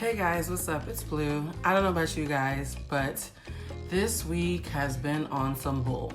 Hey guys, what's up? It's Blue. I don't know about you guys, but this week has been on some bull.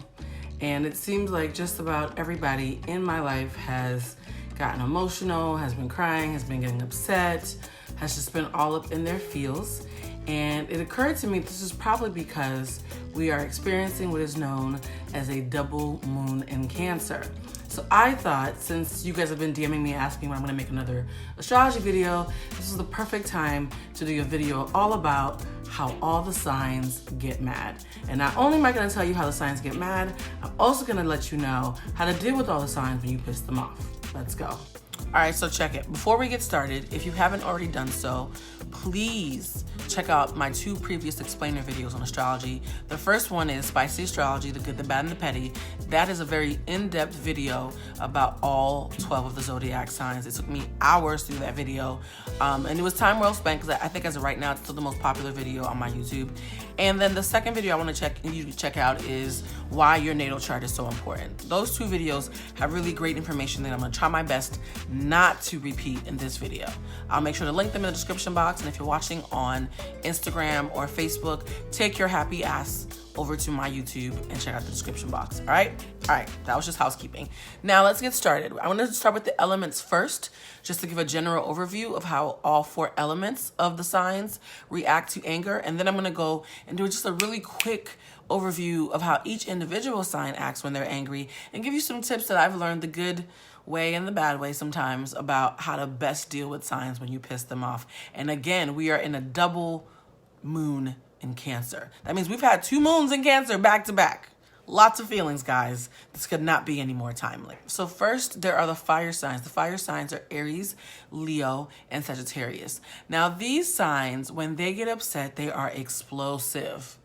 And it seems like just about everybody in my life has gotten emotional, has been crying, has been getting upset, has just been all up in their feels. And it occurred to me this is probably because we are experiencing what is known as a double moon in Cancer. So I thought, since you guys have been DMing me asking when I'm gonna make another astrology video, this is the perfect time to do a video all about how all the signs get mad. And not only am I gonna tell you how the signs get mad, I'm also gonna let you know how to deal with all the signs when you piss them off. Let's go. All right, so check it. Before we get started, if you haven't already done so, please check out my two previous explainer videos on astrology. The first one is Spicy Astrology, the good, the bad, and the petty. That is a very in-depth video about all 12 of the Zodiac signs. It took me hours to do that video. And it was time well spent because I think as of right now, it's still the most popular video on my YouTube. And then the second video I want to check out is why your natal chart is so important. Those two videos have really great information that I'm going to try my best not to repeat in this video. I'll make sure to link them in the description box. And if you're watching on Instagram or Facebook, take your happy ass over to my YouTube and check out the description box. All right, that was just housekeeping. Now let's get started. I want to start with the elements first, just to give a general overview of how all four elements of the signs react to anger. And then I'm going to go and do just a really quick overview of how each individual sign acts when they're angry and give you some tips that I've learned the good way and the bad way sometimes about how to best deal with signs when you piss them off. And again, we are in a double moon in Cancer. That means we've had 2 moons in Cancer back to back. Lots of feelings, guys. This could not be any more timely. So first, there are the fire signs. The fire signs are Aries, Leo, and Sagittarius. Now, these signs, when they get upset, they are explosive.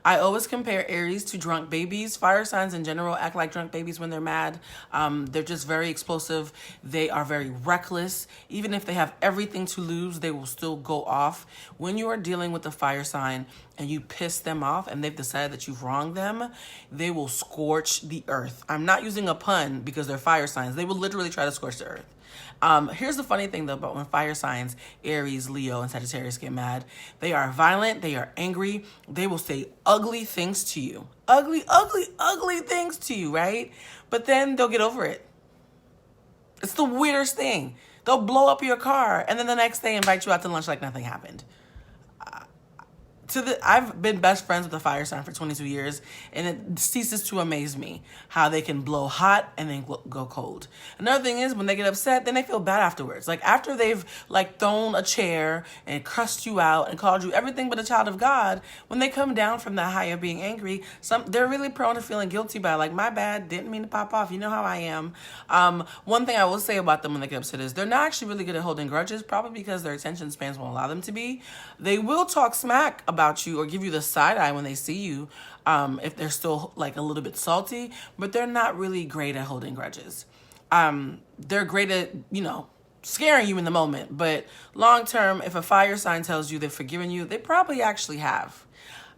I always compare Aries to drunk babies. Fire signs in general act like drunk babies when they're mad. They're just very explosive. They are very reckless. Even if they have everything to lose, they will still go off. When you are dealing with a fire sign and you piss them off and they've decided that you've wronged them, they will scorch the earth. I'm not using a pun because they're fire signs. They will literally try to scorch the earth. Here's the funny thing though about when fire signs, Aries, Leo, and Sagittarius get mad. They are violent, they are angry, they will say ugly things to you. Ugly things to you, right? But then they'll get over it. It's the weirdest thing. They'll blow up your car and then the next day invite you out to lunch like nothing happened. I've been best friends with a fire sign for 22 years, and it ceases to amaze me how they can blow hot and then go cold. Another thing is when they get upset, then they feel bad afterwards. Like after they've thrown a chair and cussed you out and called you everything but a child of God, when they come down from that high of being angry, they're really prone to feeling guilty by like, my bad, didn't mean to pop off. You know how I am. One thing I will say about them when they get upset is they're not actually really good at holding grudges, probably because their attention spans won't allow them to be. They will talk smack about you or give you the side eye when they see you, if they're still like a little bit salty, but they're not really great at holding grudges. They're great at, scaring you in the moment, but long term, if a fire sign tells you they've forgiven you, they probably actually have.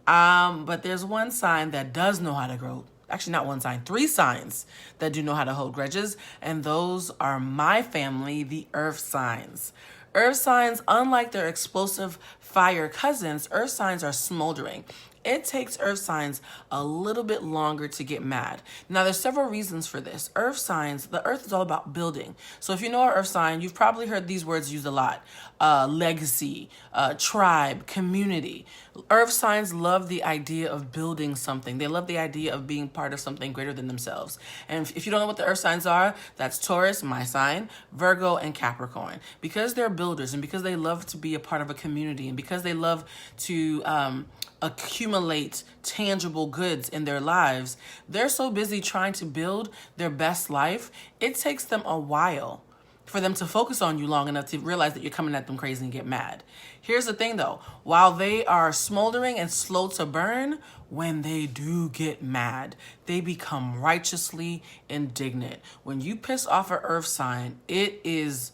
But there's one sign that does know how to grow. Actually, not one sign, 3 signs that do know how to hold grudges, and those are my family, the earth signs. Earth signs, unlike their explosive fire cousins, earth signs are smoldering. It takes earth signs a little bit longer to get mad. Now, there's several reasons for this. Earth signs, the earth is all about building. So if you know an earth sign, you've probably heard these words used a lot. Legacy, tribe, community. Earth signs love the idea of building something. They love the idea of being part of something greater than themselves. And if you don't know what the earth signs are, that's Taurus, my sign, Virgo, and Capricorn. Because they're builders and because they love to be a part of a community and because they love to accumulate tangible goods in their lives, they're so busy trying to build their best life, it takes them a while for them to focus on you long enough to realize that you're coming at them crazy and get mad. Here's the thing though, while they are smoldering and slow to burn, when they do get mad, they become righteously indignant. When you piss off an earth sign, it's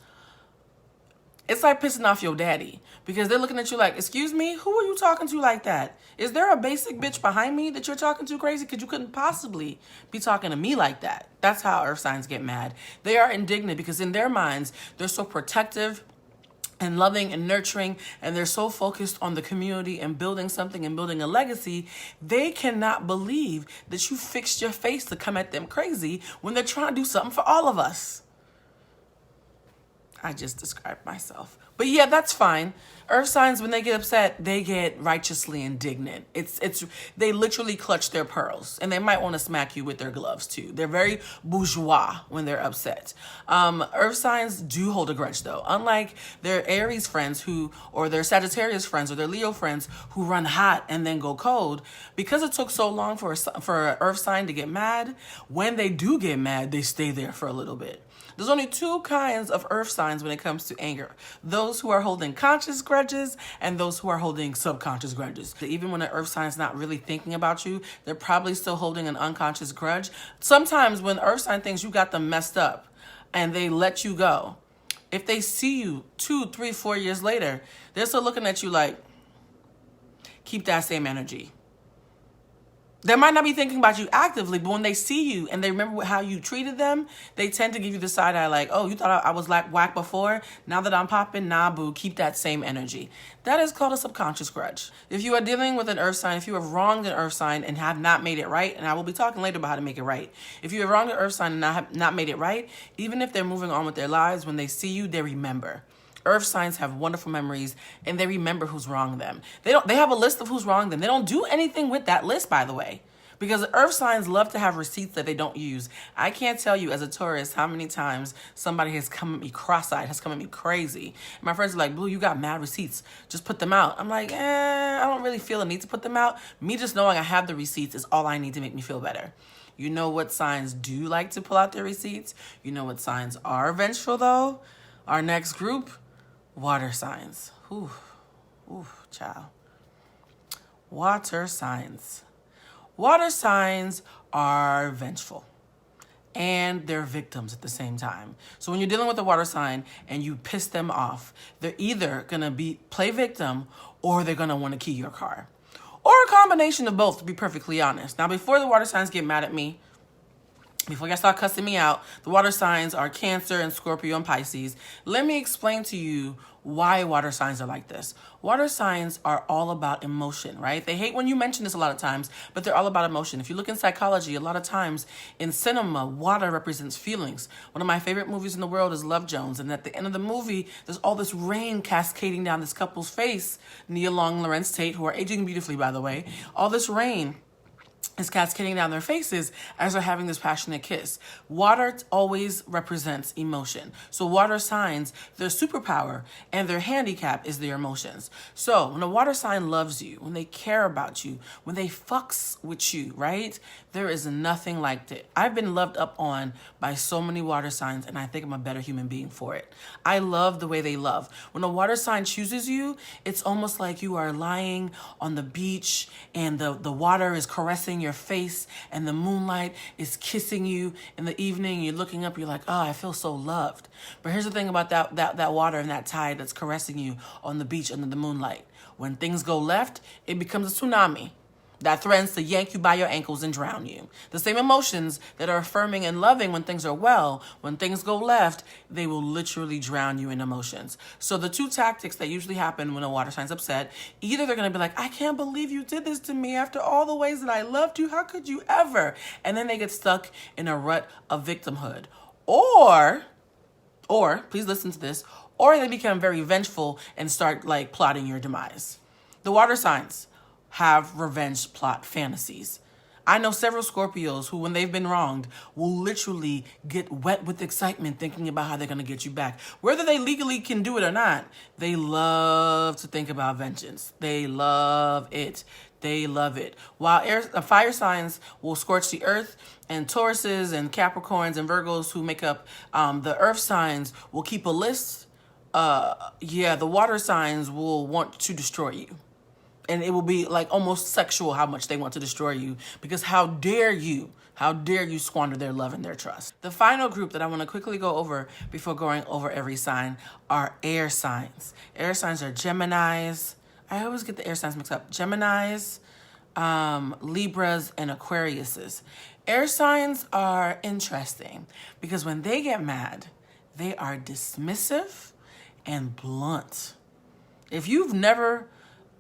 like pissing off your daddy because they're looking at you like, excuse me, who are you talking to like that? Is there a basic bitch behind me that you're talking to crazy? Because you couldn't possibly be talking to me like that. That's how earth signs get mad. They are indignant because in their minds, they're so protective and loving and nurturing, and they're so focused on the community and building something and building a legacy, they cannot believe that you fixed your face to come at them crazy when they're trying to do something for all of us. I just described myself. But yeah, that's fine. Earth signs, when they get upset, they get righteously indignant. They literally clutch their pearls, and they might want to smack you with their gloves too. They're very bourgeois when they're upset. Earth signs do hold a grudge though. Unlike their Aries friends or their Sagittarius friends or their Leo friends who run hot and then go cold, because it took so long for an Earth sign to get mad, when they do get mad, they stay there for a little bit. There's only two kinds of earth signs when it comes to anger. Those who are holding conscious grudges and those who are holding subconscious grudges. Even when an earth sign is not really thinking about you, they're probably still holding an unconscious grudge. Sometimes when earth sign thinks you got them messed up and they let you go, if they see you 2, 3, 4 years later, they're still looking at you like, keep that same energy. They might not be thinking about you actively, but when they see you and they remember how you treated them, they tend to give you the side eye like, oh, you thought I was like whack before? Now that I'm popping, nah, boo, keep that same energy. That is called a subconscious grudge. If you are dealing with an earth sign, if you have wronged an earth sign and have not made it right, and I will be talking later about how to make it right. If you have wronged an earth sign and have not made it right, even if they're moving on with their lives, when they see you, they remember. Earth signs have wonderful memories, and they remember who's wronged them. They have a list of who's wronged them. They don't do anything with that list, by the way, because earth signs love to have receipts that they don't use. I can't tell you as a Taurus how many times somebody has come at me cross-eyed, has come at me crazy. And my friends are like, Blue, you got mad receipts. Just put them out. I'm like, I don't really feel a need to put them out. Me just knowing I have the receipts is all I need to make me feel better. You know what signs do like to pull out their receipts? You know what signs are vengeful, though? Our next group, water signs. Ooh, child. Water signs. Water signs are vengeful and they're victims at the same time. So when you're dealing with a water sign and you piss them off, they're either going to play victim or they're going to want to key your car. Or a combination of both, to be perfectly honest. Now, before the water signs get mad at me, before you start cussing me out, the water signs are Cancer and Scorpio and Pisces. Let me explain to you why water signs are like this. Water signs are all about emotion, right? They hate when you mention this a lot of times, but they're all about emotion. If you look in psychology, a lot of times in cinema, water represents feelings. One of my favorite movies in the world is Love Jones, and at the end of the movie, there's all this rain cascading down this couple's face, Nia Long and Lorenz Tate, who are aging beautifully, by the way. All this rain is cascading down their faces as they're having this passionate kiss. Water always represents emotion. So water signs, their superpower and their handicap is their emotions. So when a water sign loves you, when they care about you, when they fucks with you, right? There is nothing like it. I've been loved up on by so many water signs, and I think I'm a better human being for it. I love the way they love. When a water sign chooses you, it's almost like you are lying on the beach and the water is caressing your face and the moonlight is kissing you in the evening. You're looking up, you're like, oh, I feel so loved. But here's the thing about that water and that tide that's caressing you on the beach under the moonlight. When things go left, it becomes a tsunami that threatens to yank you by your ankles and drown you. The same emotions that are affirming and loving when things are well, when things go left, they will literally drown you in emotions. So the two tactics that usually happen when a water sign's upset, either they're going to be like, I can't believe you did this to me after all the ways that I loved you. How could you ever? And then they get stuck in a rut of victimhood. Or, please listen to this, or they become very vengeful and start like plotting your demise. The water signs have revenge plot fantasies. I know several Scorpios who, when they've been wronged, will literally get wet with excitement thinking about how they're going to get you back. Whether they legally can do it or not, they love to think about vengeance. They love it. They love it. While fire signs will scorch the earth, and Tauruses and Capricorns and Virgos who make up the earth signs will keep a list, the water signs will want to destroy you. And it will be like almost sexual how much they want to destroy you, because how dare you squander their love and their trust. The final group that I want to quickly go over before going over every sign are air signs. Air signs are Geminis. I always get the air signs mixed up. Geminis, Libras, and Aquariuses. Air signs are interesting because when they get mad, they are dismissive and blunt. If you've never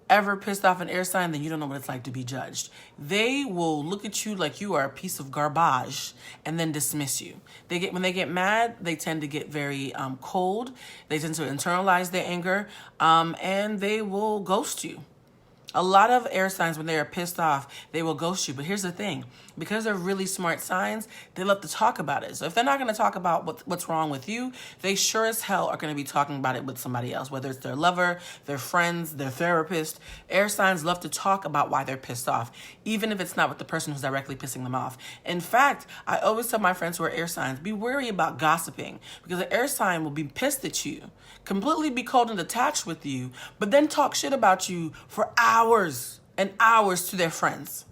ever pissed off an air sign, then you don't know what it's like to be judged. They will look at you like you are a piece of garbage and then dismiss you. When they get mad, they tend to get very cold. They tend to internalize their anger, and they will ghost you. A lot of air signs, when they are pissed off, they will ghost you. But here's the thing. Because they're really smart signs, they love to talk about it. So if they're not going to talk about what's wrong with you, they sure as hell are going to be talking about it with somebody else, whether it's their lover, their friends, their therapist. Air signs love to talk about why they're pissed off, even if it's not with the person who's directly pissing them off. In fact, I always tell my friends who are air signs, be wary about gossiping, because an air sign will be pissed at you, completely be cold and detached with you, but then talk shit about you for hours and hours to their friends.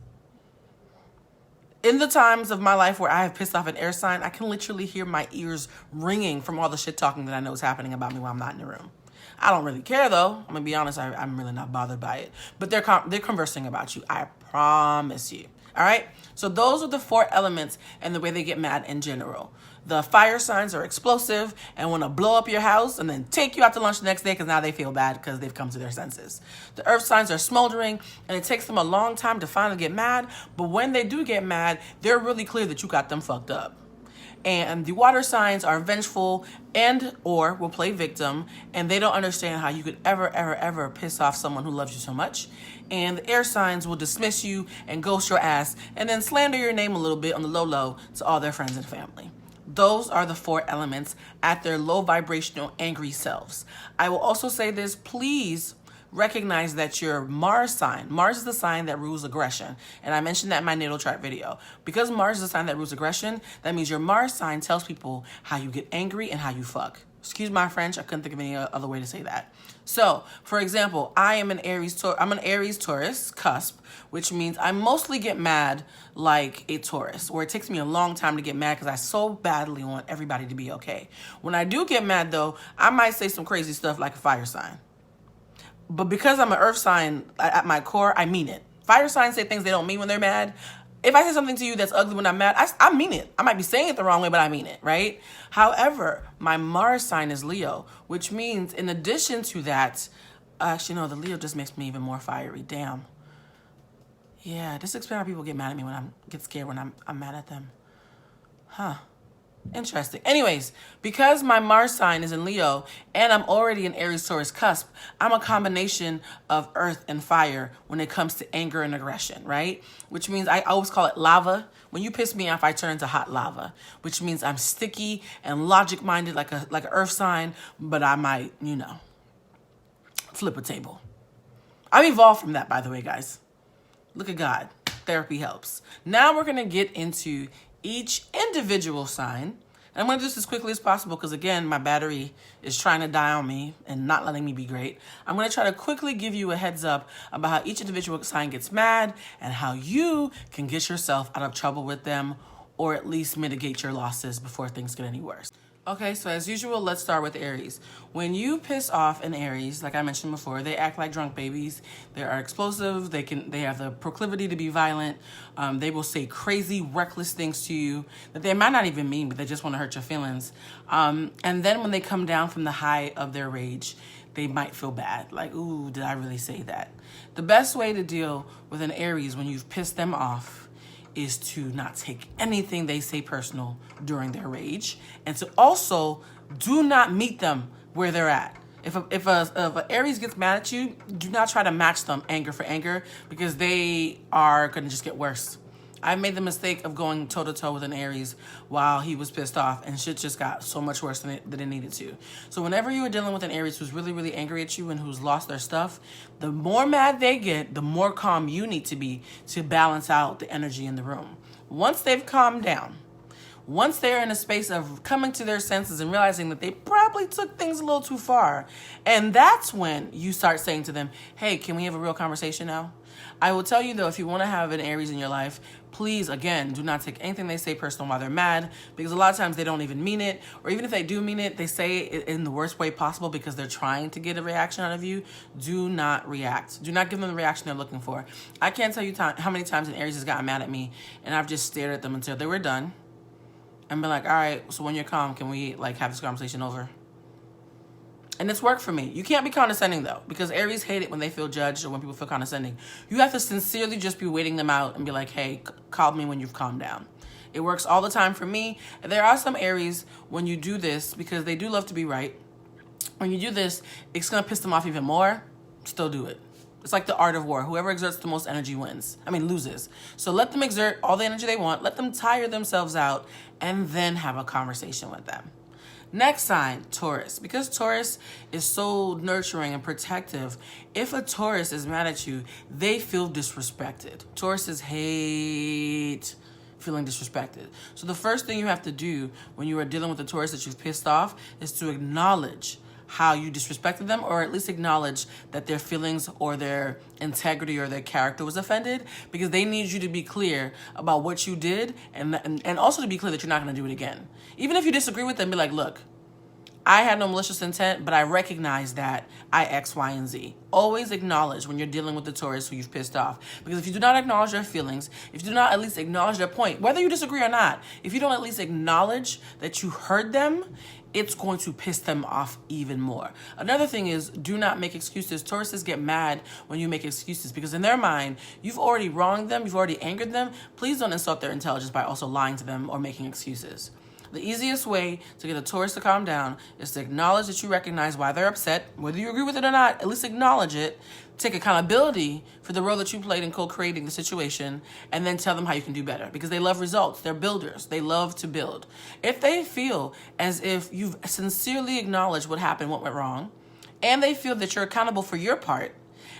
In the times of my life where I have pissed off an air sign, I can literally hear my ears ringing from all the shit talking that I know is happening about me while I'm not in the room. I don't really care though. I'm gonna be honest, I'm really not bothered by it. But they're conversing about you, I promise you. All right? So those are the 4 elements and the way they get mad in general. The fire signs are explosive and want to blow up your house and then take you out to lunch the next day because now they feel bad because they've come to their senses. The earth signs are smoldering and it takes them a long time to finally get mad. But when they do get mad, they're really clear that you got them fucked up. And the water signs are vengeful and or will play victim, and they don't understand how you could ever piss off someone who loves you so much. And the air signs will dismiss you and ghost your ass and then slander your name a little bit on the low to all their friends and family. Those are the 4 elements at their low vibrational angry selves. I will also say this, please recognize that your Mars sign, Mars is the sign that rules aggression. And I mentioned that in my natal chart video. Because Mars is the sign that rules aggression, that means your Mars sign tells people how you get angry and how you fuck. Excuse my French, I couldn't think of any other way to say that. So, for example, I'm an Aries Taurus cusp, which means I mostly get mad like a Taurus, where it takes me a long time to get mad because I so badly want everybody to be okay. When I do get mad though, I might say some crazy stuff like a fire sign. But because I'm an earth sign at my core, I mean it. Fire signs say things they don't mean when they're mad. If I say something to you that's ugly when I'm mad, I mean it. I might be saying it the wrong way, but I mean it, right? However, my Mars sign is Leo, which means in addition to that, actually, no, the Leo just makes me even more fiery. Damn. Yeah, this explains how people get mad at me when I get scared when I'm mad at them. Huh. Interesting. Anyways, because my Mars sign is in Leo and I'm already an Aries Taurus cusp, I'm a combination of earth and fire when it comes to anger and aggression, right? Which means I always call it lava. When you piss me off, I turn into hot lava, which means I'm sticky and logic-minded like an earth sign, but I might, flip a table. I've evolved from that, by the way, guys. Look at God. Therapy helps. Now we're going to get into each individual sign. And I'm going to do this as quickly as possible because, again, my battery is trying to die on me and not letting me be great. I'm going to try to quickly give you a heads up about how each individual sign gets mad and how you can get yourself out of trouble with them or at least mitigate your losses before things get any worse. Okay, so as usual, let's start with Aries. When you piss off an Aries, like I mentioned before, they act like drunk babies. They are explosive. They have the proclivity to be violent. They will say crazy, reckless things to you that they might not even mean, but they just want to hurt your feelings. And then when they come down from the high of their rage, they might feel bad. Like, ooh, did I really say that? The best way to deal with an Aries when you've pissed them off is to not take anything they say personal during their rage, and to also do not meet them where they're at. If an Aries gets mad at you, do not try to match them anger for anger because they are going to just get worse. I made the mistake of going toe-to-toe with an Aries while he was pissed off, and shit just got so much worse than it needed to. So whenever you are dealing with an Aries who's really, really angry at you and who's lost their stuff, the more mad they get, the more calm you need to be to balance out the energy in the room. Once they've calmed down, once they're in a space of coming to their senses and realizing that they probably took things a little too far, and that's when you start saying to them, hey, can we have a real conversation now? I will tell you, though, if you want to have an Aries in your life, please, again, do not take anything they say personal while they're mad, because a lot of times they don't even mean it, or even if they do mean it, they say it in the worst way possible because they're trying to get a reaction out of you. Do not react. Do not give them the reaction they're looking for. I can't tell you how many times an Aries has gotten mad at me, and I've just stared at them until they were done, and been like, all right, so when you're calm, can we, have this conversation over? And it's worked for me. You can't be condescending though, because Aries hate it when they feel judged or when people feel condescending. You have to sincerely just be waiting them out and be like, hey, call me when you've calmed down. It works all the time for me. And there are some Aries, when you do this, because they do love to be right, when you do this, it's going to piss them off even more. Still do it. It's like the art of war. Whoever exerts the most energy loses. So let them exert all the energy they want. Let them tire themselves out and then have a conversation with them. Next sign, Taurus. Because Taurus is so nurturing and protective, if a Taurus is mad at you, they feel disrespected. Tauruses hate feeling disrespected. So the first thing you have to do when you are dealing with a Taurus that you've pissed off is to acknowledge how you disrespected them, or at least acknowledge that their feelings or their integrity or their character was offended, because they need you to be clear about what you did and also to be clear that you're not going to do it again. Even if you disagree with them, be like, look, I had no malicious intent, but I recognize that I X, Y, and Z. Always acknowledge when you're dealing with the Taurus who you've pissed off. Because if you do not acknowledge their feelings, if you do not at least acknowledge their point, whether you disagree or not, if you don't at least acknowledge that you heard them, it's going to piss them off even more. Another thing is, do not make excuses. Tauruses get mad when you make excuses, because in their mind, you've already wronged them, you've already angered them. Please don't insult their intelligence by also lying to them or making excuses. The easiest way to get a Taurus to calm down is to acknowledge that you recognize why they're upset. Whether you agree with it or not, at least acknowledge it. Take accountability for the role that you played in co-creating the situation, and then tell them how you can do better, because they love results. They're builders. They love to build. If they feel as if you've sincerely acknowledged what happened, what went wrong, and they feel that you're accountable for your part,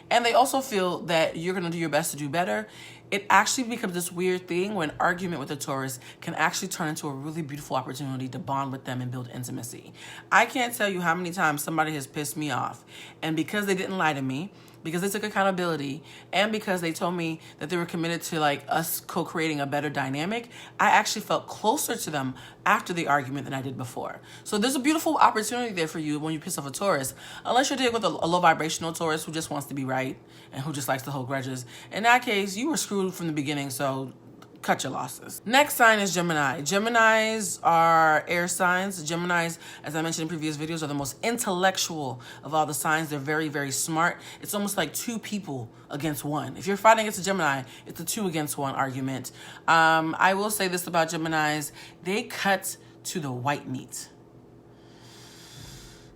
and they also feel that you're going to do your best to do better, it actually becomes this weird thing when argument with a Taurus can actually turn into a really beautiful opportunity to bond with them and build intimacy. I can't tell you how many times somebody has pissed me off, and because they didn't lie to me, because they took accountability, and because they told me that they were committed to like us co-creating a better dynamic, I actually felt closer to them after the argument than I did before. So there's a beautiful opportunity there for you when you piss off a Taurus, unless you're dealing with a low vibrational Taurus who just wants to be right and who just likes to hold grudges. In that case, you were screwed from the beginning, so cut your losses. Next sign is Gemini. Geminis are air signs. Geminis, as I mentioned in previous videos, are the most intellectual of all the signs. They're very, very smart. It's almost like two people against one. If you're fighting against a Gemini, it's a 2 against 1 argument. I will say this about Geminis. They cut to the white meat.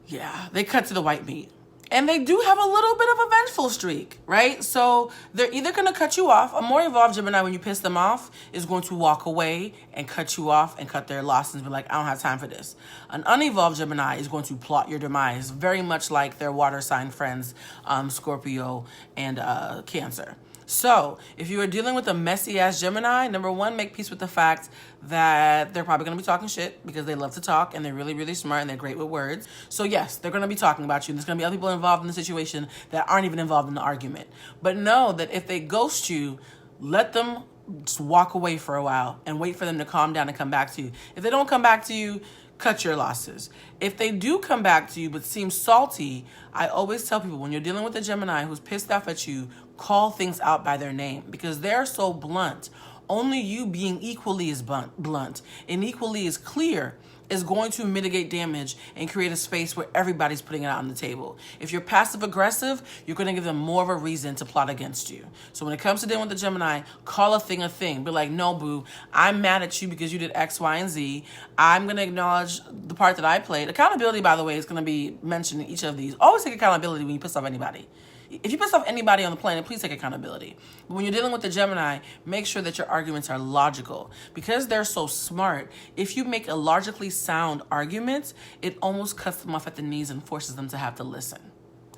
Yeah, they cut to the white meat. And they do have a little bit of a vengeful streak, right? So they're either going to cut you off. A more evolved Gemini, when you piss them off, is going to walk away and cut you off and cut their losses and be like, I don't have time for this. An unevolved Gemini is going to plot your demise, very much like their water sign friends, Scorpio and Cancer. So if you are dealing with a messy ass Gemini, number one, make peace with the fact that they're probably going to be talking shit, because they love to talk and they're really, really smart and they're great with words. So yes, they're going to be talking about you. And there's going to be other people involved in the situation that aren't even involved in the argument. But know that if they ghost you, let them just walk away for a while and wait for them to calm down and come back to you. If they don't come back to you, cut your losses. If they do come back to you but seem salty, I always tell people, when you're dealing with a Gemini who's pissed off at you, call things out by their name, because they're so blunt. Only you being equally as blunt and equally as clear is going to mitigate damage and create a space where everybody's putting it out on the table. If you're passive aggressive, you're going to give them more of a reason to plot against you. So when it comes to dealing with the Gemini, call a thing a thing. Be like, no, boo, I'm mad at you because you did X, Y, and Z. I'm going to acknowledge the part that I played. Accountability, by the way, is going to be mentioned in each of these. Always take accountability when you piss off anybody. If you piss off anybody on the planet, please take accountability. But when you're dealing with the Gemini, make sure that your arguments are logical. Because they're so smart, if you make a logically sound argument, it almost cuts them off at the knees and forces them to have to listen.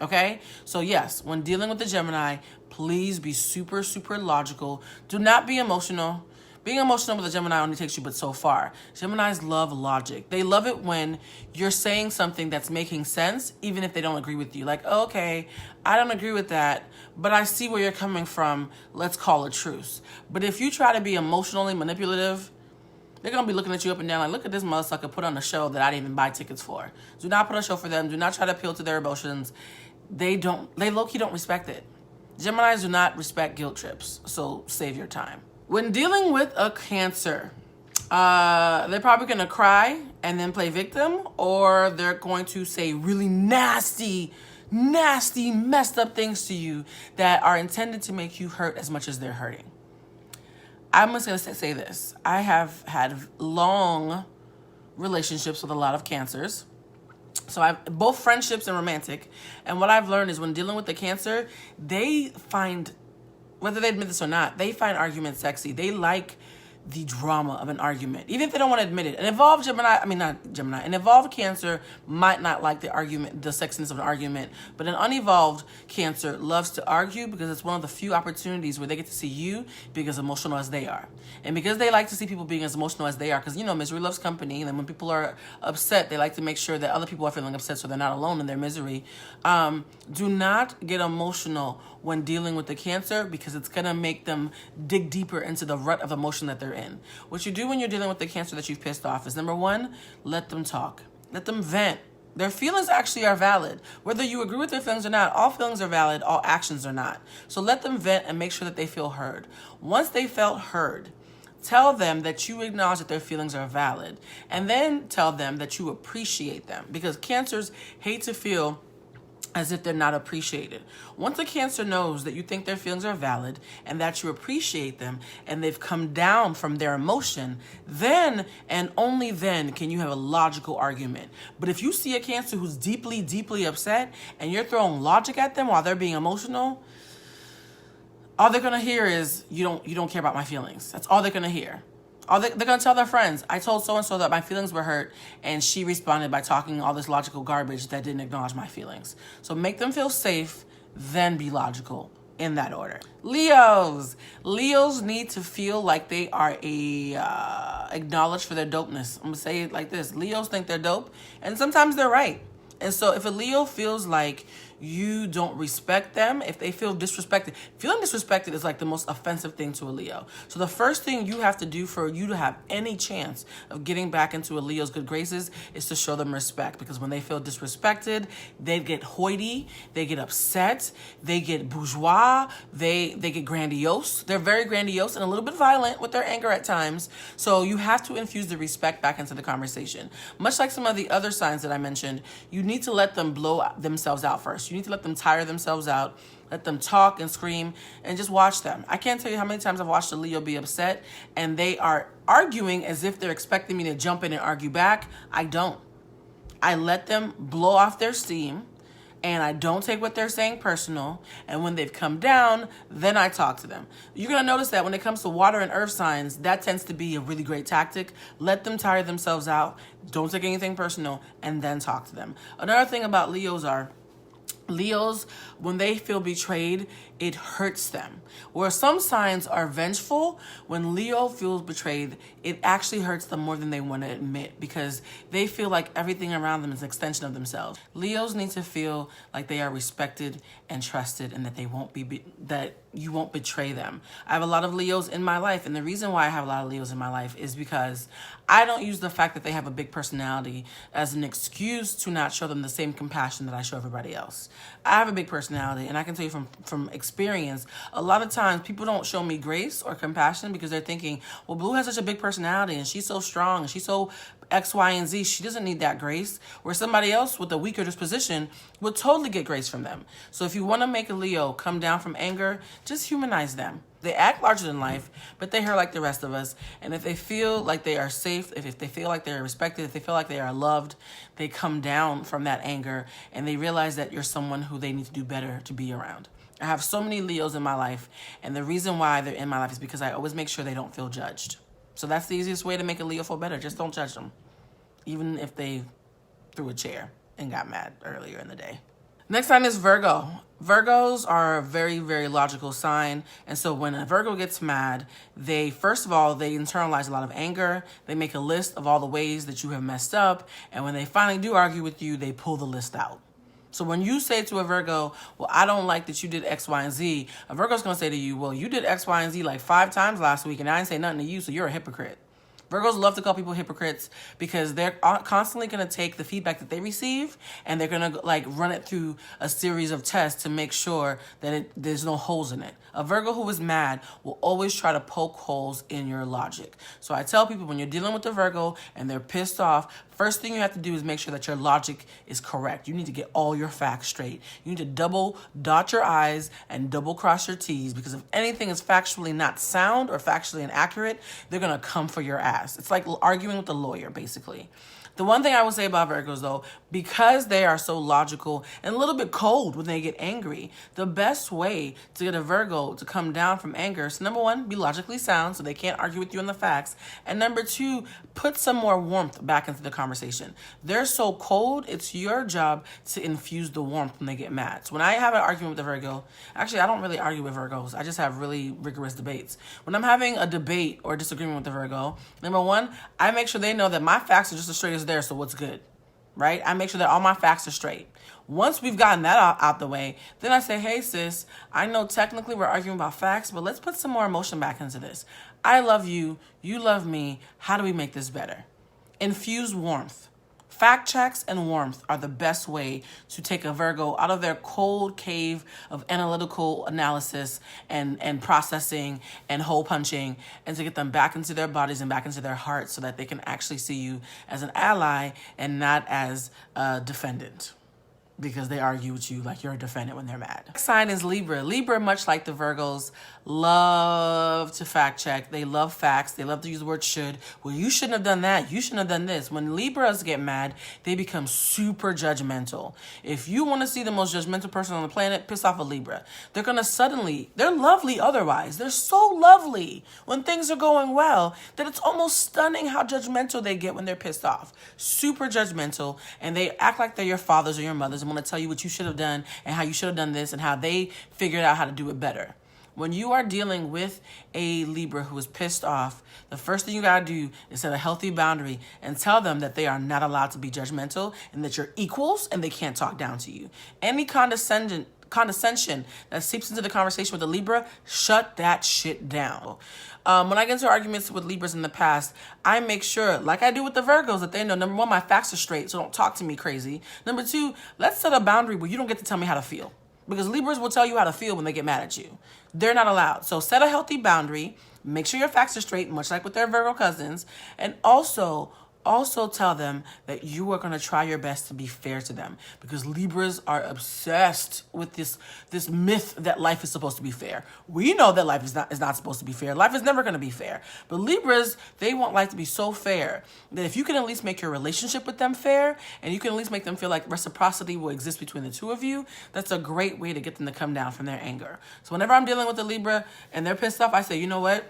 Okay? So yes, when dealing with the Gemini, please be super, super logical. Do not be emotional. Being emotional with a Gemini only takes you but so far. Geminis love logic. They love it when you're saying something that's making sense, even if they don't agree with you. Like, oh, okay, I don't agree with that, but I see where you're coming from. Let's call a truce. But if you try to be emotionally manipulative, they're going to be looking at you up and down like, look at this motherfucker put on a show that I didn't even buy tickets for. Do not put on a show for them. Do not try to appeal to their emotions. They low-key don't respect it. Geminis do not respect guilt trips, so save your time. When dealing with a Cancer, They're probably going to cry and then play victim, or they're going to say really nasty, messed up things to you that are intended to make you hurt as much as they're hurting. I'm just going to say this. I have had long relationships with a lot of Cancers. So I've both friendships and romantic. And what I've learned is when dealing with the Cancer, they find, whether they admit this or not, they find arguments sexy. They like the drama of an argument, even if they don't want to admit it. An evolved an evolved Cancer might not like the argument, the sexiness of an argument, but an unevolved Cancer loves to argue because it's one of the few opportunities where they get to see you being as emotional as they are. And because they like to see people being as emotional as they are, because, misery loves company, and then when people are upset, they like to make sure that other people are feeling upset so they're not alone in their misery. Do not get emotional when dealing with the Cancer, because it's going to make them dig deeper into the rut of emotion that they're in. What you do when you're dealing with the Cancer that you've pissed off is, number one, let them talk. Let them vent. Their feelings actually are valid. Whether you agree with their feelings or not, all feelings are valid, all actions are not. So let them vent and make sure that they feel heard. Once they felt heard, tell them that you acknowledge that their feelings are valid, and then tell them that you appreciate them, because Cancers hate to feel as if they're not appreciated. Once a Cancer knows that you think their feelings are valid and that you appreciate them and they've come down from their emotion, then and only then can you have a logical argument. But if you see a Cancer who's deeply, deeply upset and you're throwing logic at them while they're being emotional, all they're gonna hear is, you don't care about my feelings. That's all they're gonna hear. They're going to tell their friends, I told so-and-so that my feelings were hurt, and she responded by talking all this logical garbage that didn't acknowledge my feelings. So make them feel safe, then be logical, in that order. Leos need to feel like they are acknowledged for their dopeness. I'm going to say it like this. Leos think they're dope, and sometimes they're right. And so if a Leo feels like you don't respect them, if they feel disrespected, feeling disrespected is like the most offensive thing to a Leo. So the first thing you have to do for you to have any chance of getting back into a Leo's good graces is to show them respect, because when they feel disrespected, they get hoity, they get upset, they get bourgeois, they get grandiose. They're very grandiose and a little bit violent with their anger at times. So you have to infuse the respect back into the conversation. Much like some of the other signs that I mentioned, you need to let them blow themselves out first. You need to let them tire themselves out, let them talk and scream, and just watch them. I can't tell you how many times I've watched a Leo be upset and they are arguing as if they're expecting me to jump in and argue back. I don't. I let them blow off their steam, and I don't take what they're saying personal. And when they've come down, then I talk to them. You're going to notice that when it comes to water and earth signs, that tends to be a really great tactic. Let them tire themselves out. Don't take anything personal, and then talk to them. Another thing about Leos, when they feel betrayed, it hurts them. Where some signs are vengeful, when Leo feels betrayed, it actually hurts them more than they want to admit, because they feel like everything around them is an extension of themselves. Leos need to feel like they are respected and trusted, and that they won't that you won't betray them. I have a lot of Leos in my life, and the reason why I have a lot of Leos in my life is because I don't use the fact that they have a big personality as an excuse to not show them the same compassion that I show everybody else. I have a big personality, and I can tell you from experience, a lot of times people don't show me grace or compassion because they're thinking, well, Blue has such a big personality and she's so strong and she's so X, Y, and Z. She doesn't need that grace. Where somebody else with a weaker disposition would totally get grace from them. So if you want to make a Leo come down from anger, just humanize them. They act larger than life, but they hurt like the rest of us. And if they feel like they are safe, if they feel like they're respected, if they feel like they are loved, they come down from that anger and they realize that you're someone who they need to do better to be around. I have so many Leos in my life, and the reason why they're in my life is because I always make sure they don't feel judged. So that's the easiest way to make a Leo feel better. Just don't judge them, even if they threw a chair and got mad earlier in the day. Next sign is Virgo. Virgos are a very, very logical sign. And so when a Virgo gets mad, first of all, they internalize a lot of anger. They make a list of all the ways that you have messed up. And when they finally do argue with you, they pull the list out. So when you say to a Virgo, well, I don't like that you did X, Y, and Z, a Virgo's going to say to you, well, you did X, Y, and Z like 5 times last week, and I didn't say nothing to you, so you're a hypocrite. Virgos love to call people hypocrites because they're constantly going to take the feedback that they receive and they're going to like run it through a series of tests to make sure that there's no holes in it. A Virgo who is mad will always try to poke holes in your logic. So I tell people, when you're dealing with a Virgo and they're pissed off, first thing you have to do is make sure that your logic is correct. You need to get all your facts straight. You need to double dot your I's and double cross your T's, because if anything is factually not sound or factually inaccurate, they're going to come for your ass. It's like arguing with a lawyer, basically. The one thing I will say about Virgos, though, because they are so logical and a little bit cold when they get angry, the best way to get a Virgo to come down from anger is, number one, be logically sound so they can't argue with you on the facts. And number two, put some more warmth back into the conversation. They're so cold, it's your job to infuse the warmth when they get mad. So when I have an argument with a Virgo, actually, I don't really argue with Virgos. I just have really rigorous debates. When I'm having a debate or disagreement with a Virgo, number one, I make sure they know that my facts are just as straight as there, so what's good, right? I make sure that all my facts are straight. Once we've gotten that out the way, then I say, hey, sis, I know technically we're arguing about facts, but let's put some more emotion back into this. I love you. You love me. How do we make this better? Infuse warmth. Fact checks and warmth are the best way to take a Virgo out of their cold cave of analytical analysis and processing and hole punching, and to get them back into their bodies and back into their hearts so that they can actually see you as an ally and not as a defendant, because they argue with you like you're a defendant when they're mad. Next sign is Libra. Libra, much like the Virgos, love to fact check. They love facts. They love to use the word should. Well, you shouldn't have done that. You shouldn't have done this. When Libras get mad, they become super judgmental. If you want to see the most judgmental person on the planet, piss off a Libra. They're going to suddenly, they're lovely otherwise. They're so lovely when things are going well that it's almost stunning how judgmental they get when they're pissed off. Super judgmental, and they act like they're your fathers or your mothers and want to tell you what you should have done and how you should have done this and how they figured out how to do it better. When you are dealing with a Libra who is pissed off, the first thing you got to do is set a healthy boundary and tell them that they are not allowed to be judgmental and that you're equals and they can't talk down to you. Any condescension that seeps into the conversation with a Libra, shut that shit down. When I get into arguments with Libras in the past, I make sure, like I do with the Virgos, that they know, number one, my facts are straight, so don't talk to me crazy. Number two, let's set a boundary where you don't get to tell me how to feel, because Libras will tell you how to feel when they get mad at you. They're not allowed. So set a healthy boundary, make sure your facts are straight, much like with their Virgo cousins, and also tell them that you are going to try your best to be fair to them, because Libras are obsessed with this myth that life is supposed to be fair. We know that life is not supposed to be fair. Life is never going to be fair. But Libras, they want life to be so fair that if you can at least make your relationship with them fair, and you can at least make them feel like reciprocity will exist between the two of you, that's a great way to get them to come down from their anger. So whenever I'm dealing with a Libra and they're pissed off, I say, you know what?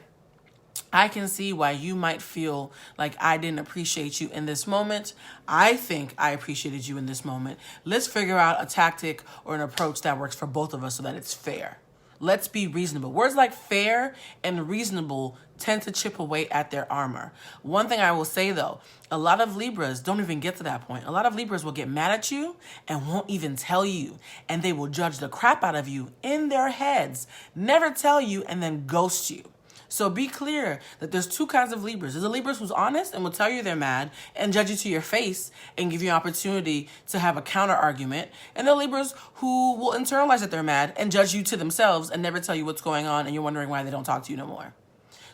I can see why you might feel like I didn't appreciate you in this moment. I think I appreciated you in this moment. Let's figure out a tactic or an approach that works for both of us so that it's fair. Let's be reasonable. Words like fair and reasonable tend to chip away at their armor. One thing I will say, though, a lot of Libras don't even get to that point. A lot of Libras will get mad at you and won't even tell you. And they will judge the crap out of you in their heads, never tell you, and then ghost you. So be clear that there's two kinds of Libras. There's a Libra who's honest and will tell you they're mad and judge you to your face and give you an opportunity to have a counter argument. And there are Libras who will internalize that they're mad and judge you to themselves and never tell you what's going on, and you're wondering why they don't talk to you no more.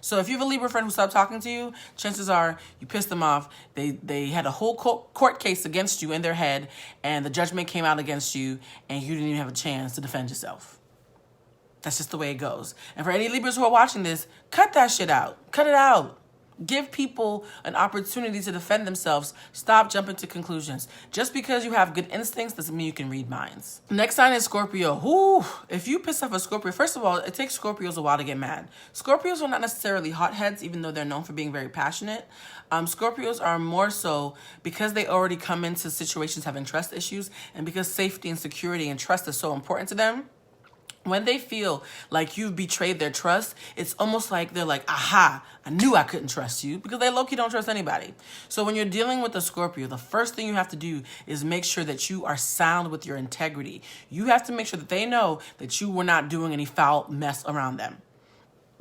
So if you have a Libra friend who stopped talking to you, chances are you pissed them off. They had a whole court case against you in their head, and the judgment came out against you, and you didn't even have a chance to defend yourself. That's just the way it goes. And for any Libras who are watching this, cut that shit out. Cut it out. Give people an opportunity to defend themselves. Stop jumping to conclusions. Just because you have good instincts doesn't mean you can read minds. Next sign is Scorpio. Whew. If you piss off a Scorpio, first of all, it takes Scorpios a while to get mad. Scorpios are not necessarily hotheads, even though they're known for being very passionate. Scorpios are more so because they already come into situations having trust issues, and because safety and security and trust is so important to them. When they feel like you've betrayed their trust, it's almost like they're like, aha, I knew I couldn't trust you, because they low-key don't trust anybody. So when you're dealing with a Scorpio, the first thing you have to do is make sure that you are sound with your integrity. You have to make sure that they know that you were not doing any foul mess around them.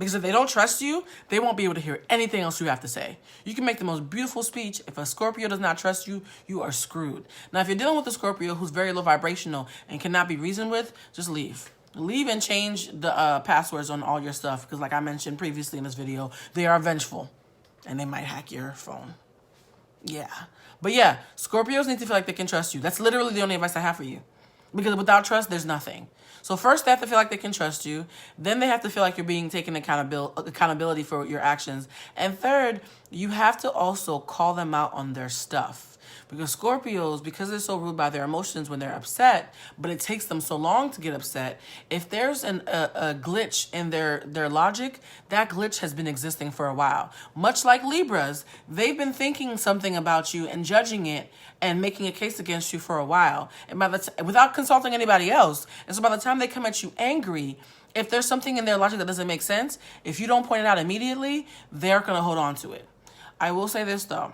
Because if they don't trust you, they won't be able to hear anything else you have to say. You can make the most beautiful speech. If a Scorpio does not trust you, you are screwed. Now, if you're dealing with a Scorpio who's very low vibrational and cannot be reasoned with, just leave. Leave and change the passwords on all your stuff. Because like I mentioned previously in this video, they are vengeful. And they might hack your phone. Yeah. But yeah, Scorpios need to feel like they can trust you. That's literally the only advice I have for you. Because without trust, there's nothing. So first, they have to feel like they can trust you. Then they have to feel like you're being taken accountability for your actions. And third, you have to also call them out on their stuff. Because Scorpios, because they're so ruled by their emotions when they're upset, but it takes them so long to get upset, if there's a glitch in their logic, that glitch has been existing for a while. Much like Libras, they've been thinking something about you and judging it and making a case against you for a while, and without consulting anybody else. And so by the time they come at you angry, if there's something in their logic that doesn't make sense, if you don't point it out immediately, they're going to hold on to it. I will say this though.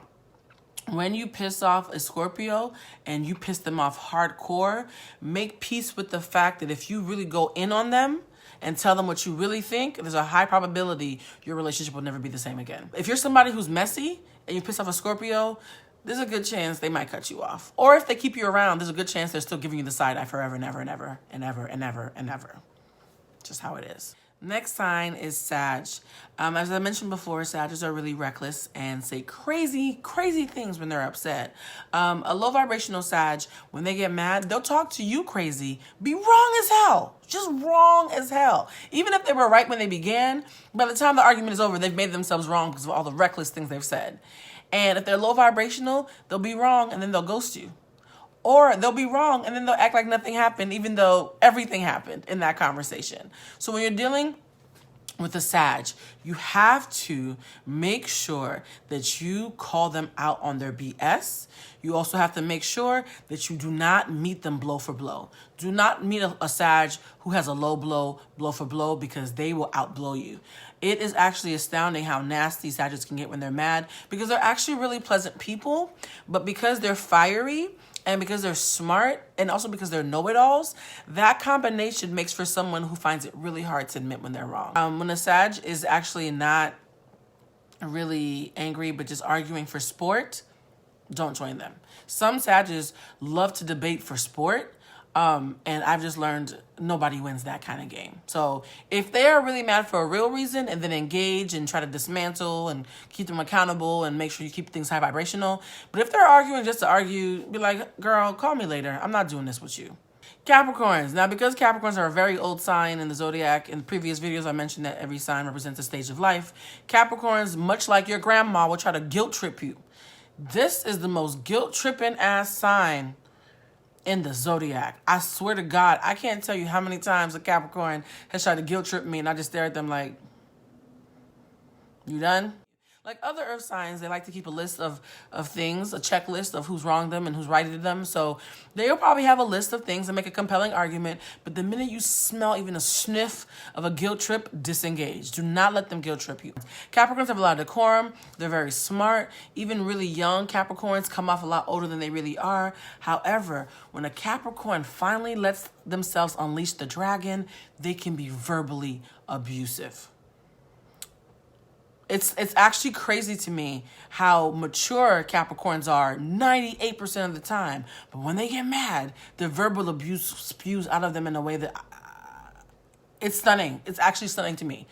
When you piss off a Scorpio and you piss them off hardcore, make peace with the fact that if you really go in on them and tell them what you really think, there's a high probability your relationship will never be the same again. If you're somebody who's messy and you piss off a Scorpio, there's a good chance they might cut you off. Or if they keep you around, there's a good chance they're still giving you the side eye forever and ever and ever and ever and ever and ever. Just how it is. Next sign is Sag. As I mentioned before, Sagittarius are really reckless and say crazy, crazy things when they're upset. A low vibrational Sag, when they get mad, they'll talk to you crazy. Be wrong as hell. Just wrong as hell. Even if they were right when they began, by the time the argument is over, they've made themselves wrong because of all the reckless things they've said. And if they're low vibrational, they'll be wrong and then they'll ghost you. Or they'll be wrong and then they'll act like nothing happened, even though everything happened in that conversation. So when you're dealing with a Sag, you have to make sure that you call them out on their BS. You also have to make sure that you do not meet them blow for blow. Do not meet a Sag who has a low blow for blow, because they will outblow you. It is actually astounding how nasty Sagittarius can get when they're mad, because they're actually really pleasant people, but because they're fiery, and because they're smart, and also because they're know-it-alls, that combination makes for someone who finds it really hard to admit when they're wrong. When a Sag is actually not really angry, but just arguing for sport, don't join them. Some Sagittarius love to debate for sport, and I've just learned nobody wins that kind of game. So if they are really mad for a real reason and then engage and try to dismantle and keep them accountable and make sure you keep things high vibrational. But if they're arguing just to argue, be like, girl, call me later. I'm not doing this with you. Capricorns. Now, because Capricorns are a very old sign in the Zodiac, in previous videos I mentioned that every sign represents a stage of life. Capricorns, much like your grandma, will try to guilt trip you. This is the most guilt tripping ass sign in the Zodiac. I swear to God, I can't tell you how many times a Capricorn has tried to guilt trip me and I just stare at them like, you done? Like other earth signs, they like to keep a list of things, a checklist of who's wronged them and who's righted them. So they'll probably have a list of things and make a compelling argument. But the minute you smell even a sniff of a guilt trip, disengage. Do not let them guilt trip you. Capricorns have a lot of decorum. They're very smart. Even really young Capricorns come off a lot older than they really are. However, when a Capricorn finally lets themselves unleash the dragon, they can be verbally abusive. It's actually crazy to me how mature Capricorns are 98% of the time. But when they get mad, the verbal abuse spews out of them in a way that it's stunning. It's actually stunning to me.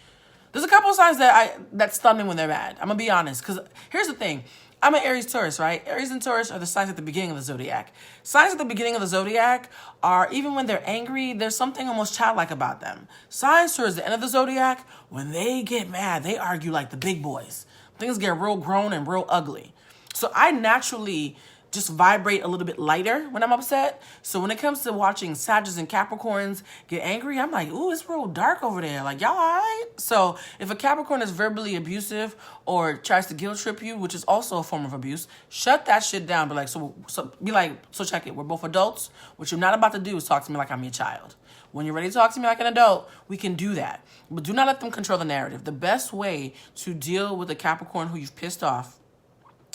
There's a couple of signs that stun me when they're mad. I'm going to be honest. Because here's the thing. I'm an Aries Taurus, right? Aries and Taurus are the signs at the beginning of the Zodiac. Signs at the beginning of the Zodiac are, even when they're angry, there's something almost childlike about them. Signs towards the end of the Zodiac, when they get mad, they argue like the big boys. Things get real grown and real ugly. So I naturally just vibrate a little bit lighter when I'm upset. So when it comes to watching Sagittarius and Capricorns get angry, I'm like, ooh, it's real dark over there. Like, y'all all right? So if a Capricorn is verbally abusive or tries to guilt trip you, which is also a form of abuse, shut that shit down. Be like, so check it. We're both adults. What you're not about to do is talk to me like I'm your child. When you're ready to talk to me like an adult, we can do that. But do not let them control the narrative. The best way to deal with a Capricorn who you've pissed off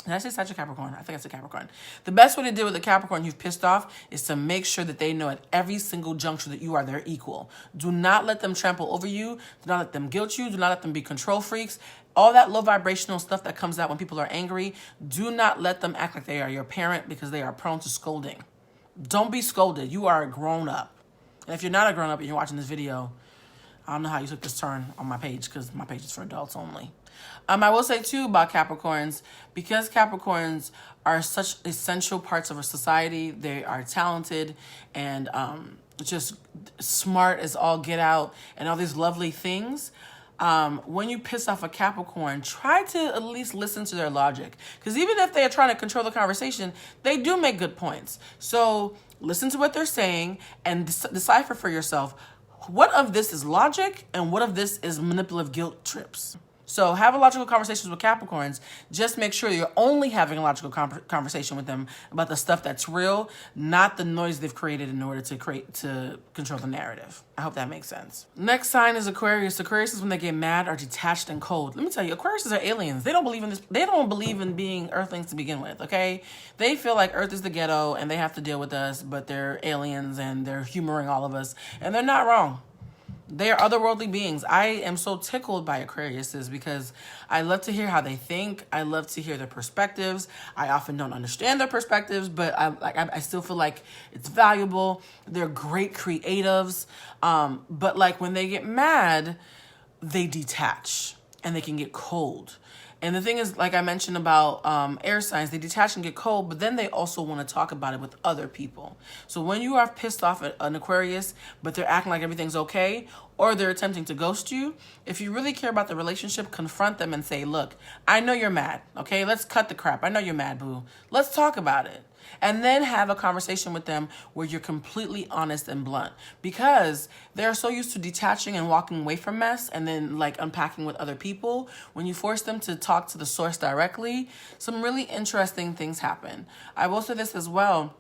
Did I say Sagittarius Capricorn? I think I said Capricorn. The best way to deal with a Capricorn you've pissed off is to make sure that they know at every single juncture that you are their equal. Do not let them trample over you. Do not let them guilt you. Do not let them be control freaks. All that low vibrational stuff that comes out when people are angry, do not let them act like they are your parent because they are prone to scolding. Don't be scolded. You are a grown up. And if you're not a grown up and you're watching this video, I don't know how you took this turn on my page because my page is for adults only. I will say too about Capricorns, because Capricorns are such essential parts of our society. They are talented and just smart as all get out and all these lovely things. When you piss off a Capricorn, try to at least listen to their logic. Because even if they are trying to control the conversation, they do make good points. So listen to what they're saying and decipher for yourself what of this is logic and what of this is manipulative guilt trips. So have a logical conversations with Capricorns. Just make sure you're only having a logical conversation with them about the stuff that's real, not the noise they've created in order to control the narrative. I hope that makes sense. Next sign is Aquarius. Aquarius is when they get mad, are detached and cold. Let me tell you, Aquariuses are aliens. They don't believe in this. They don't believe in being earthlings to begin with, okay? They feel like Earth is the ghetto and they have to deal with us, but they're aliens and they're humoring all of us. And they're not wrong. They are otherworldly beings. I am so tickled by Aquariuses because I love to hear how they think. I love to hear their perspectives. I often don't understand their perspectives, but I still feel like it's valuable. They're great creatives. But like when they get mad, they detach and they can get cold. And the thing is, like I mentioned about air signs, they detach and get cold, but then they also want to talk about it with other people. So when you are pissed off at an Aquarius, but they're acting like everything's okay, or they're attempting to ghost you, if you really care about the relationship, confront them and say, look, I know you're mad, okay? Let's cut the crap. I know you're mad, boo. Let's talk about it. And then have a conversation with them where you're completely honest and blunt, because they're so used to detaching and walking away from mess and then like unpacking with other people. When you force them to talk to the source directly, some really interesting things happen. I will say this as well,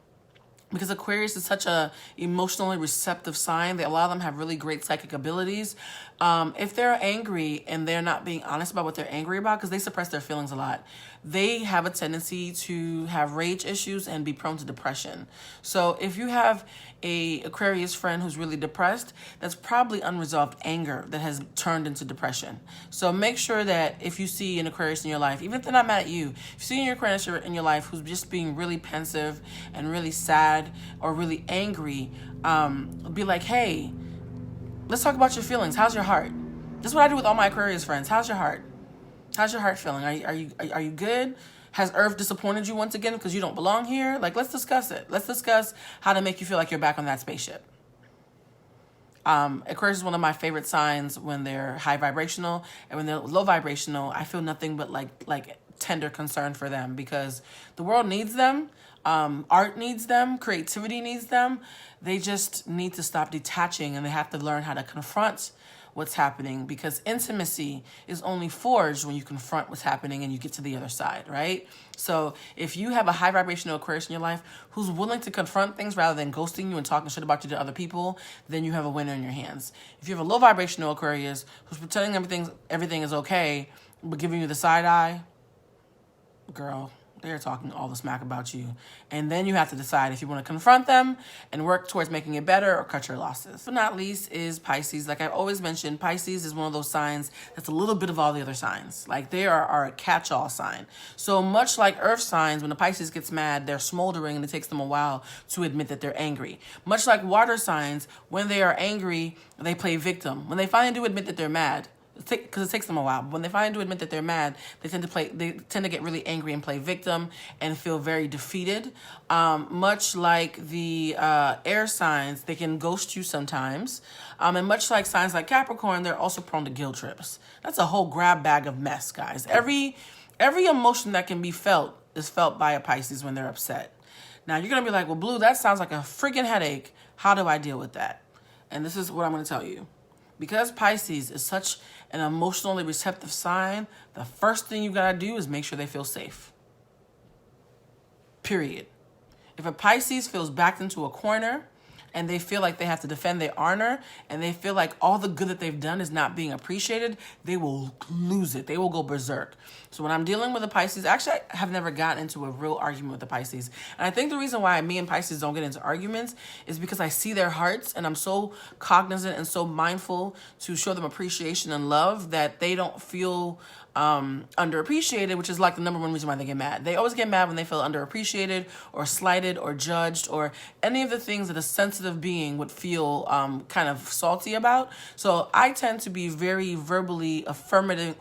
because Aquarius is such a emotionally receptive sign. A lot of them have really great psychic abilities. If they're angry and they're not being honest about what they're angry about, because they suppress their feelings a lot, they have a tendency to have rage issues and be prone to depression. So if you have a Aquarius friend who's really depressed, that's probably unresolved anger that has turned into depression. So make sure that if you see an Aquarius in your life, even if they're not mad at you, if you see an Aquarius in your life who's just being really pensive and really sad or really angry, be like, hey, let's talk about your feelings. How's your heart? This is what I do with all my Aquarius friends. How's your heart? How's your heart feeling? Are you good? Has Earth disappointed you once again because you don't belong here? Like, let's discuss it. Let's discuss how to make you feel like you're back on that spaceship. Aquarius is one of my favorite signs when they're high vibrational, and when they're low vibrational, I feel nothing but like tender concern for them, because the world needs them. Art needs them. Creativity needs them. They just need to stop detaching, and they have to learn how to confront what's happening, because intimacy is only forged when you confront what's happening and you get to the other side, right? So if you have a high vibrational Aquarius in your life who's willing to confront things rather than ghosting you and talking shit about you to other people, then you have a winner in your hands. If you have a low vibrational Aquarius who's pretending everything is okay but giving you the side eye, girl, they're talking all the smack about you. And then you have to decide if you want to confront them and work towards making it better or cut your losses. But not least is Pisces. Like I've always mentioned, Pisces is one of those signs that's a little bit of all the other signs. Like they are a catch-all sign. So much like Earth signs, when the Pisces gets mad, they're smoldering and it takes them a while to admit that they're angry. Much like water signs, when they are angry, they play victim. When they finally do admit that they're mad, because it takes them a while. But when they finally do admit that they're mad, they tend to get really angry and play victim and feel very defeated. Much like the air signs, they can ghost you sometimes. And much like signs like Capricorn, they're also prone to guilt trips. That's a whole grab bag of mess, guys. Every emotion that can be felt is felt by a Pisces when they're upset. Now, you're going to be like, well, Blue, that sounds like a freaking headache. How do I deal with that? And this is what I'm going to tell you. Because Pisces is such an emotionally receptive sign, the first thing you gotta do is make sure they feel safe. Period. If a Pisces feels backed into a corner and they feel like they have to defend their honor, and they feel like all the good that they've done is not being appreciated, they will lose it. They will go berserk. So when I'm dealing with a Pisces, actually I have never gotten into a real argument with the Pisces. And I think the reason why me and Pisces don't get into arguments is because I see their hearts, and I'm so cognizant and so mindful to show them appreciation and love that they don't feel underappreciated, which is like the number one reason why they get mad. They always get mad when they feel underappreciated or slighted or judged or any of the things that a sensitive being would feel kind of salty about. So I tend to be very verbally affirming.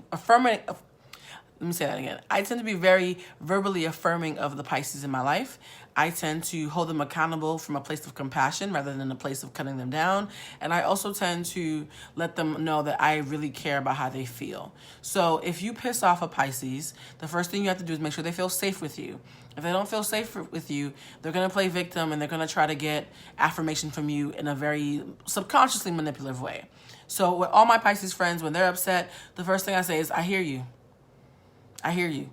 Let me say that again. I tend to be very verbally affirming of the Pisces in my life. I tend to hold them accountable from a place of compassion rather than a place of cutting them down. And I also tend to let them know that I really care about how they feel. So if you piss off a Pisces, the first thing you have to do is make sure they feel safe with you. If they don't feel safe with you, they're going to play victim, and they're going to try to get affirmation from you in a very subconsciously manipulative way. So with all my Pisces friends, when they're upset, the first thing I say is, I hear you. I hear you.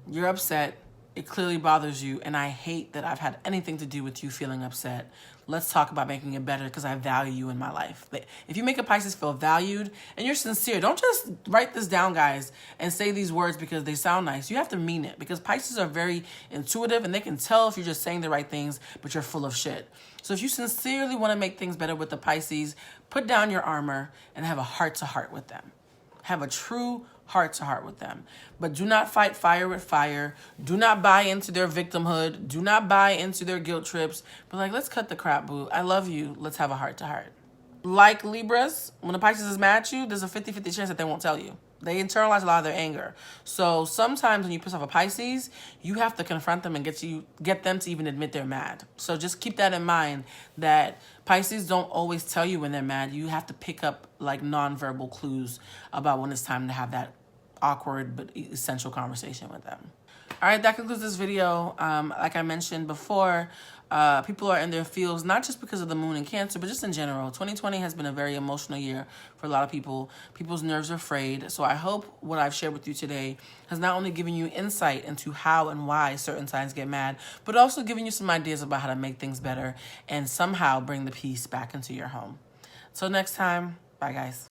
You're upset. It clearly bothers you, and I hate that I've had anything to do with you feeling upset. Let's talk about making it better because I value you in my life. If you make a Pisces feel valued and you're sincere, don't just write this down, guys, and say these words because they sound nice. You have to mean it, because Pisces are very intuitive, and they can tell if you're just saying the right things, but you're full of shit. So if you sincerely want to make things better with the Pisces, put down your armor and have a heart-to-heart with them. Have a true heart-to-heart with them. But do not fight fire with fire. Do not buy into their victimhood. Do not buy into their guilt trips. But like, let's cut the crap, boo. I love you. Let's have a heart-to-heart. Like Libras, when a Pisces is mad at you, there's a 50-50 chance that they won't tell you. They internalize a lot of their anger. So sometimes when you piss off a Pisces, you have to confront them and get them to even admit they're mad. So just keep that in mind, that Pisces don't always tell you when they're mad. You have to pick up like nonverbal clues about when it's time to have that awkward but essential conversation with them. All right, that concludes this video. Like I mentioned before, people are in their feels, not just because of the moon in Cancer, but just in general. 2020 has been a very emotional year for a lot of people. People's nerves are frayed. So I hope what I've shared with you today has not only given you insight into how and why certain signs get mad, but also giving you some ideas about how to make things better and somehow bring the peace back into your home. Till next time, bye guys.